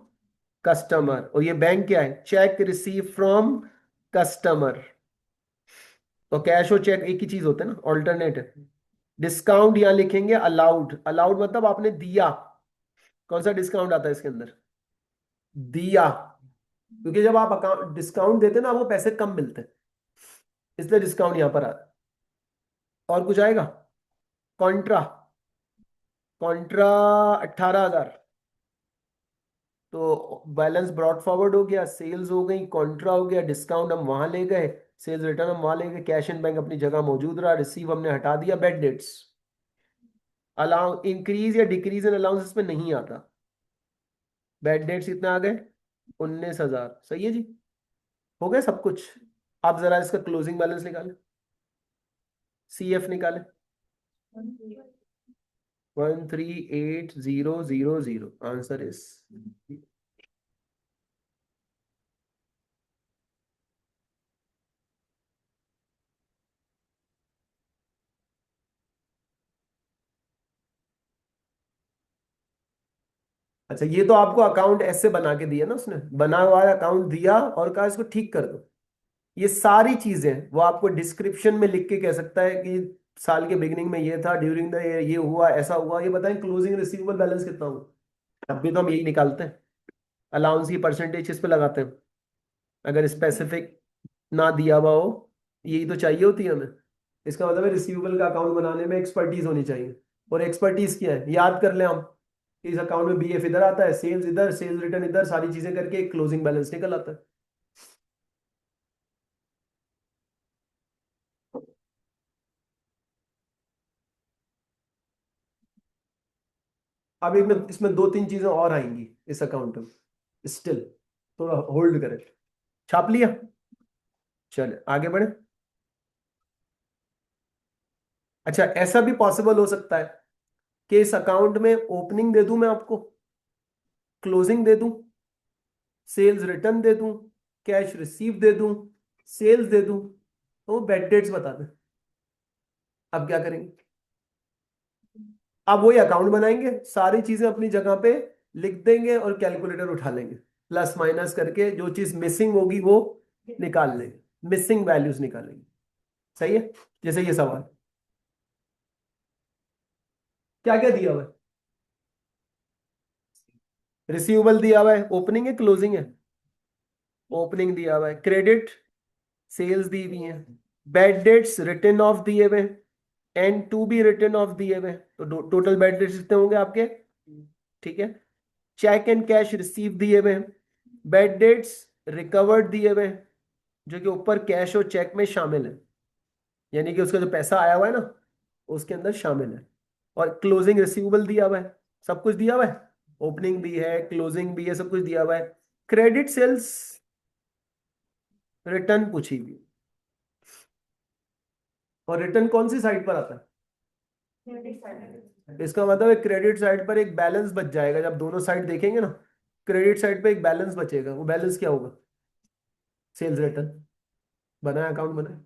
कस्टमर, और ये बैंक क्या है, चेक रिसीव फ्रॉम कस्टमर। तो कैश और चेक एक ही चीज होते हैं ना, ऑल्टरनेट है। डिस्काउंट यहां लिखेंगे अलाउड, अलाउड मतलब आपने दिया, कौन सा डिस्काउंट आता है इसके अंदर, दिया, क्योंकि जब आप अकाउंट डिस्काउंट देते हैं ना, आपको पैसे कम मिलते हैं, इसलिए डिस्काउंट यहां पर आता है। और कुछ आएगा, कॉन्ट्रा, कॉन्ट्रा 18,000, तो बैलेंस ब्रॉड फॉरवर्ड हो गया, सेल्स हो गई, कॉन्ट्रा हो गया, डिस्काउंट हम वहां ले गए, सेल्स रिटर्न हम वहां ले गए, कैश इन बैंक अपनी जगह मौजूद रहा, रिसीव हमने हटा दिया, बेड डेट्स। अलाउ इंक्रीज या डिक्रीज इन अलाउंसेस में नहीं आता। बेड डेट्स कितना आ गए, 19,000, सही है जी, हो गया सब कुछ। आप जरा इसका क्लोजिंग बैलेंस निकालें, CF निकालें, 138000, आंसर इज। अच्छा, ये तो आपको अकाउंट ऐसे बना के दिया ना, उसने बना हुआ अकाउंट दिया और कहा इसको ठीक कर दो। ये सारी चीजें वो आपको डिस्क्रिप्शन में लिख के कह सकता है कि साल के बिगिनिंग में ये था, ड्यूरिंग द ये हुआ, ऐसा हुआ, ये बताएं क्लोजिंग रिसीवेबल बैलेंस कितना हुआ, तब भी तो हम यही निकालते हैं, अलाउंस की परसेंटेज इस पे लगाते हैं, अगर स्पेसिफिक ना दिया हुआ हो, यही तो चाहिए होती है हमें। इसका मतलब है रिसीवेबल का अकाउंट बनाने में एक्सपर्टीज होनी चाहिए, और एक्सपर्टीज क्या है, याद कर लें हम, इस अकाउंट में BF इधर आता है, सेल्स इधर, सेल्स रिटर्न इधर, सारी चीजें करके एक क्लोजिंग बैलेंस निकल आता है। अब इसमें दो तीन चीजें और आएंगी इस अकाउंट में, स्टिल थोड़ा होल्ड करें। छाप लिया, चले आगे बढ़े। अच्छा, ऐसा भी पॉसिबल हो सकता है कि इस अकाउंट में ओपनिंग दे दूं मैं आपको, क्लोजिंग दे दूं, सेल्स रिटर्न दे दूं, कैश रिसीव दे दूं, सेल्स दे दूं, तो बैड डेट्स बता दें। अब क्या करेंगे? अब वही अकाउंट बनाएंगे, सारी चीजें अपनी जगह पे लिख देंगे और कैलकुलेटर उठा लेंगे, प्लस माइनस करके जो चीज मिसिंग होगी वो निकाल लेंगे, मिसिंग वैल्यूज निकालेंगे। सही है? जैसे ये सवाल क्या क्या दिया हुआ है, रिसीवेबल दिया हुआ है, ओपनिंग है क्लोजिंग है, ओपनिंग दिया हुआ है, क्रेडिट सेल्स दी हुई है, बैड डेट्स रिटर्न ऑफ दिए हुए, and to be return off दिए हुए, तो टोटल बैड डेट्स कितने होंगे आपके? ठीक है। चेक एंड कैश रिसीव दिए हुए, बैड डेट्स रिकवर्ड दिए हुए, जो कि ऊपर कैश और चेक में शामिल है, यानी कि उसका जो पैसा आया हुआ है ना उसके अंदर शामिल है, और क्लोजिंग रिसीवेबल दिया हुआ है, सब कुछ दिया हुआ है, ओपनिंग भी है क्लोजिंग भी है, सब कुछ दिया हुआ है। क्रेडिट सेल्स रिटर्न पूछी हुई, और रिटर्न कौन सी साइड पर आता है? इसका मतलब है क्रेडिट साइड पर एक बैलेंस बच जाएगा, जब दोनों साइड देखेंगे ना, क्रेडिट साइड पे एक बैलेंस बचेगा, वो बैलेंस क्या होगा? Sales return. बनाया अकाउंट बनाया।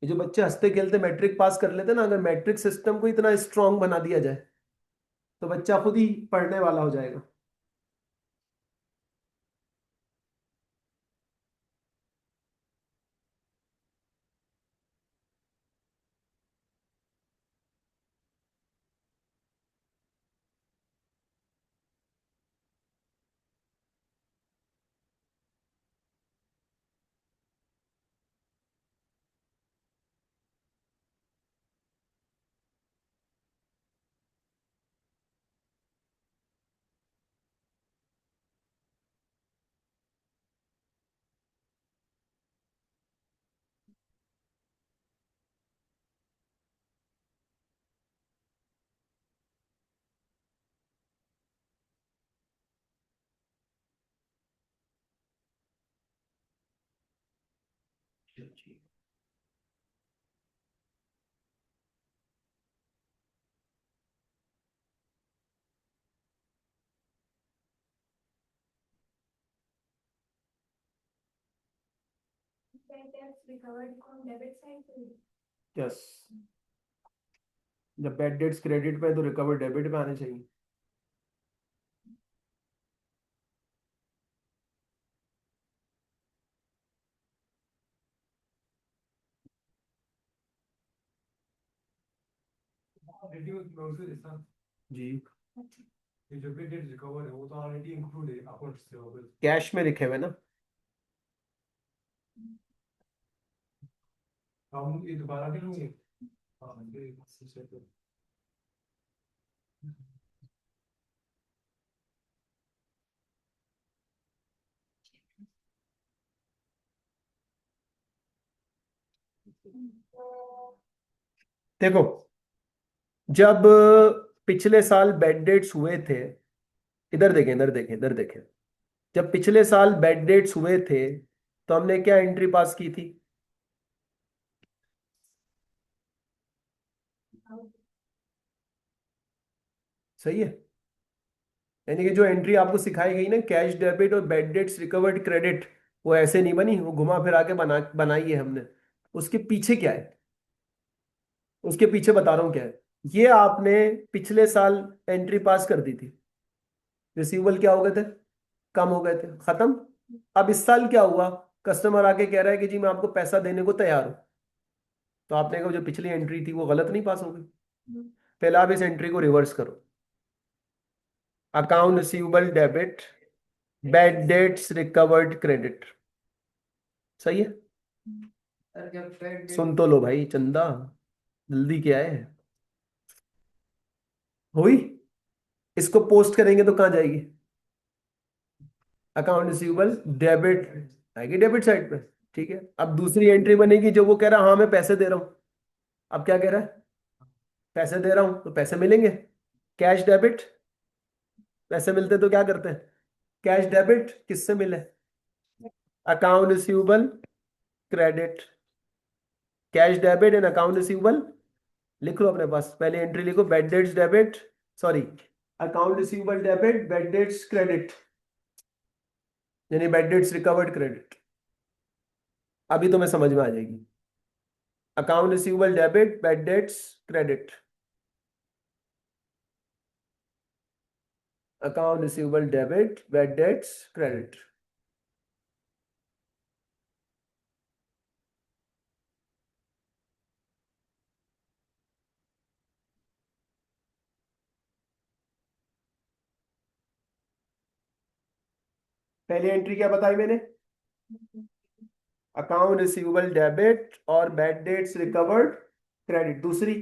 ये जो बच्चे हंसते खेलते मैट्रिक पास कर लेते ना, अगर मैट्रिक सिस्टम को इतना स्ट्रांग बना दिया जाए तो बच्चा खुद ही पढ़ने वाला हो जाएगा। यस, जब बैड डेट्स क्रेडिट पे है तो रिकवर डेबिट पे आने चाहिए। जी, ये जो भी डेट रिकवर है वो तो ऑलरेडी इंक्लूड है अकाउंट्स से होगा। कैश में लिखे हुए ना। हम ये दोबारा भी नहीं। हाँ ये से तो देखो, जब पिछले साल बैड डेट्स हुए थे, इधर देखें इधर देखें इधर देखें, जब पिछले साल बैड डेट्स हुए थे तो हमने क्या एंट्री पास की थी? सही है? यानी कि जो एंट्री आपको सिखाई गई ना, कैश डेबिट और बैड डेट्स रिकवर्ड क्रेडिट, वो ऐसे नहीं बनी, वो घुमा फिरा के बनाई है हमने। उसके पीछे क्या है? उसके पीछे बता रहा हूं क्या है। ये आपने पिछले साल एंट्री पास कर दी थी, रिसीवेबल क्या हो गए थे? कम हो गए थे, खत्म। अब इस साल क्या हुआ? कस्टमर आके कह रहा है कि जी मैं आपको पैसा देने को तैयार हूं, तो आपने कहा जो पिछली एंट्री थी वो गलत नहीं पास हो गई? पहले आप इस एंट्री को रिवर्स करो, account receivable debit, bad debts recovered credit. सही है? सुन तो लो भाई चंदा, जल्दी क्या है। हुई? इसको पोस्ट करेंगे तो कहाँ जाएगी? अकाउंट रिसीवेबल डेबिट आएगी डेबिट साइड पे। ठीक है, अब दूसरी एंट्री बनेगी जो वो कह रहा हाँ मैं पैसे दे रहा हूँ। अब क्या कह रहा है, पैसे दे रहा हूँ तो पैसे मिलेंगे, कैश डेबिट। पैसे मिलते तो क्या करते हैं, कैश डेबिट किससे मिले, account receivable credit, cash debit and account receivable. लिख लो अपने पास, पहले एंट्री लिखो bad debts debit, sorry account receivable debit bad debts credit, यानी बैड डेट्स रिकवर्ड क्रेडिट। अभी तुम्हें समझ में आ जाएगी, account receivable debit bad debts credit, account receivable debit bad debts credit. पहली एंट्री क्या बताई मैंने, अकाउंट रिसीवेबल डेबिट और बैड डेट्स रिकवर्ड क्रेडिट। दूसरी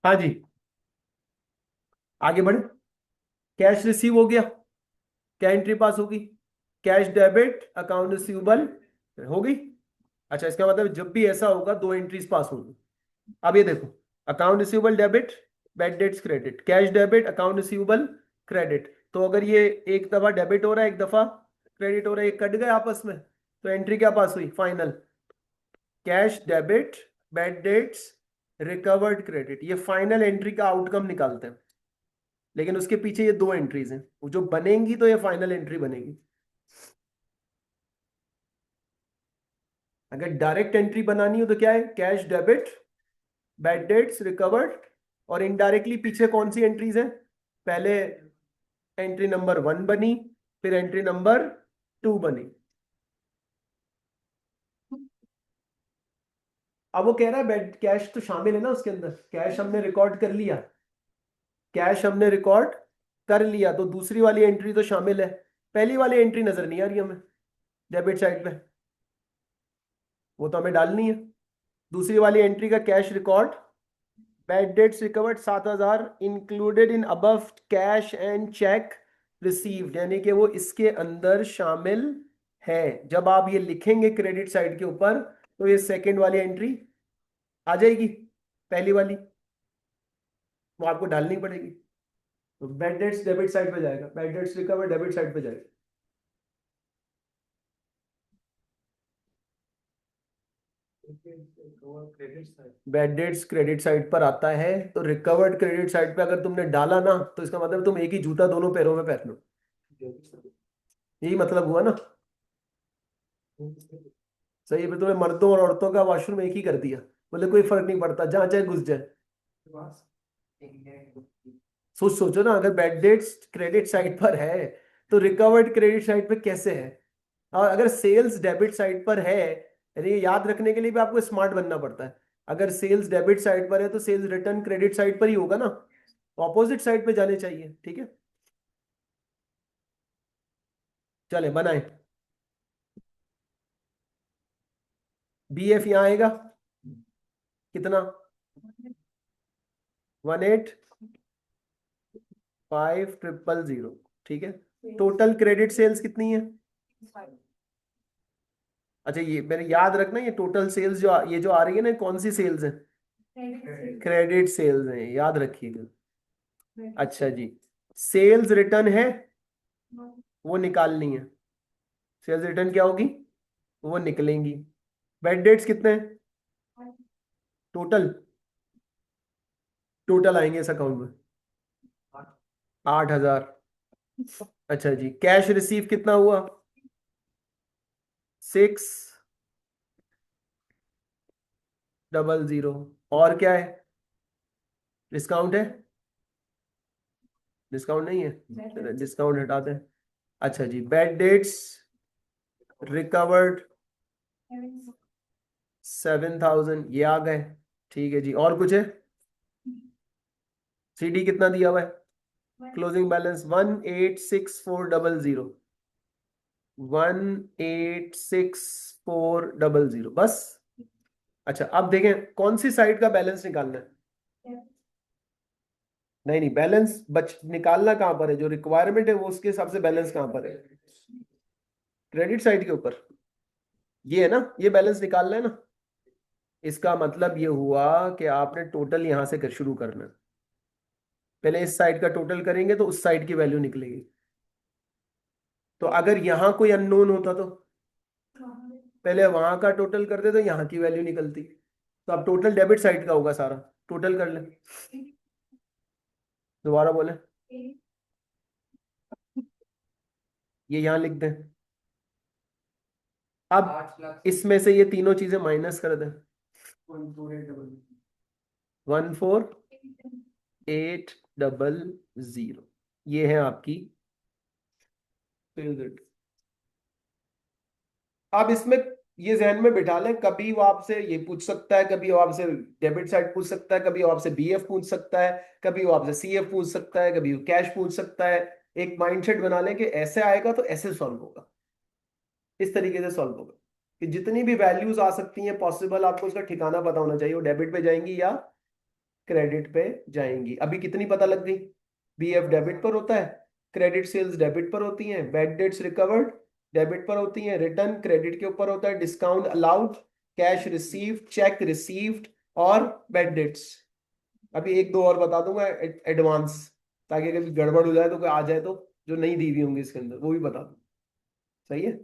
हाँ जी, आगे बढ़े। कैश रिसीव हो गया, क्या एंट्री पास होगी, कैश डेबिट अकाउंट रिसीवेबल होगी। अच्छा, इसका मतलब जब भी ऐसा होगा दो एंट्रीज पास होंगी। अब ये देखो, account receivable debit bad debts credit, cash debit account receivable credit. तो अगर ये एक दफा डेबिट हो रहा है एक दफा क्रेडिट हो रहा है, ये कट गए आपस में, तो एंट्री क्या पास हुई, final cash debit bad debts recovered credit. ये फाइनल एंट्री का आउटकम निकालते हैं, लेकिन उसके पीछे ये दो एंट्रीज हैं, वो जो बनेंगी तो ये फाइनल एंट्री बनेगी। अगर डायरेक्ट एंट्री बनानी हो तो क्या है, cash debit bad debts recovered, और इनडायरेक्टली पीछे कौन सी एंट्रीज है, पहले एंट्री नंबर 1 बनी, फिर एंट्री नंबर 2 बनी। अब वो कह रहा है बैड कैश तो शामिल है ना उसके अंदर, कैश हमने रिकॉर्ड कर लिया, कैश हमने रिकॉर्ड कर लिया, तो दूसरी वाली एंट्री तो शामिल है। पहली वाली एंट्री नजर नहीं आ रही हमें डेबिट साइड पे, वो तो हमें डालनी है। दूसरी वाली एंट्री का cash record bad debts recovered 7,000 included in above cash and check received, यानी कि वो इसके अंदर शामिल है। जब आप ये लिखेंगे क्रेडिट साइड के ऊपर तो ये सेकंड वाली एंट्री आ जाएगी, पहली वाली वो आपको डालनी पड़ेगी। तो बैड डेट्स डेबिट साइड पे जाएगा, bad debts recovered debit side पे जाएगा। Credit side. Bad debts credit side पर आता है, तो रिकवर्ड क्रेडिट साइड पे अगर तुमने डाला ना तो इसका मतलब तुम एक ही जूता दोनों पैरों में पहन लो, यही मतलब हुआ ना। सही है, फिर तुमने मर्दों और औरतों का वॉशरूम एक ही कर दिया, बोले कोई फर्क नहीं पड़ता जहां चाहे घुस जाए। सोचो ना, अगर बैड डेट्स क्रेडिट साइड पर है तो रिकवर्ड क्रेडिट साइड पे कैसे है, और अगर सेल्स डेबिट साइड पर है, यानी ये याद रखने के लिए भी आपको स्मार्ट बनना पड़ता है। अगर सेल्स डेबिट साइड पर है तो सेल्स रिटर्न क्रेडिट साइड पर ही होगा ना, ऑपोजिट साइड पे जाने चाहिए। ठीक है, चले बनाए। बी एफ यहां आएगा कितना, 18500, ठीक है। टोटल क्रेडिट सेल्स कितनी है? अच्छा ये मेरे याद रखना, ये टोटल सेल्स जो ये जो आ रही है ना, कौन सी सेल्स है? क्रेडिट सेल्स है, याद रखिएगा। अच्छा जी, सेल्स रिटर्न है, वो निकालनी है। सेल्स रिटर्न क्या होगी, वो निकलेंगी। बेड डेट्स कितने हैं टोटल? टोटल आएंगे इस अकाउंट में 8000। अच्छा जी, कैश रिसीव कितना हुआ? 600। और क्या है? डिस्काउंट है? डिस्काउंट नहीं है, चलो डिस्काउंट हटाते हैं। अच्छा जी, बैड डेट्स रिकवर्ड 7000, ये आ गए। ठीक है जी, और कुछ है? सीडी कितना दिया हुआ है? क्लोजिंग बैलेंस 186,400, 186,400 बस। अच्छा अब देखें कौन सी साइड का बैलेंस निकालना है। नहीं नहीं, बैलेंस बच निकालना कहां पर है, जो रिक्वायरमेंट है वो उसके हिसाब से बैलेंस कहां पर है? क्रेडिट साइड के ऊपर, ये है ना, ये बैलेंस निकालना है ना। इसका मतलब ये हुआ कि आपने टोटल यहां से शुरू करना है। पहले इस साइड का टोटल करेंगे तो उस साइड की वैल्यू निकलेगी। तो अगर यहां कोई अननोन होता तो पहले वहां का टोटल करते तो यहाँ की वैल्यू निकलती। तो अब टोटल डेबिट साइड का होगा सारा, टोटल कर ले। दोबारा बोले, ये यहाँ लिख दें। अब इसमें से ये तीनों चीजें माइनस कर दें। 14800, ये है आपकी सेल्स रेट। अब इसमें ये जहन में बिठा लें, कभी वो आपसे ये पूछ सकता है, कभी वो आपसे डेबिट साइड पूछ सकता है, कभी वो आपसे बीएफ पूछ सकता है, कभी वो आपसे सीएफ पूछ सकता है, कभी वो कैश पूछ सकता है। एक माइंडसेट बना लें कि ऐसे आएगा तो ऐसे सॉल्व होगा, इस तरीके से सॉल्व होगा। कि जितनी भी वैल्यूज आ सकती हैं पॉसिबल, आपको उसका ठिकाना पता होना चाहिए, वो डेबिट पे जाएंगी या क्रेडिट पे जाएंगी। अभी कितनी पता लग गई? बीएफ डेबिट पर होता है, क्रेडिट सेल्स डेबिट पर होती हैं, बैड डेट्स रिकवर्ड डेबिट पर होती हैं, रिटर्न क्रेडिट के ऊपर होता है, discount allowed, cash received, check received और बैड डेट्स। अभी एक दो और बता दूंगा एडवांस, ताकि कभी गड़बड़ हो जाए तो कोई आ जाए तो जो नहीं दी हुई होंगी इसके अंदर वो भी बता दूं। सही है,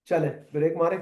चले ब्रेक मारे।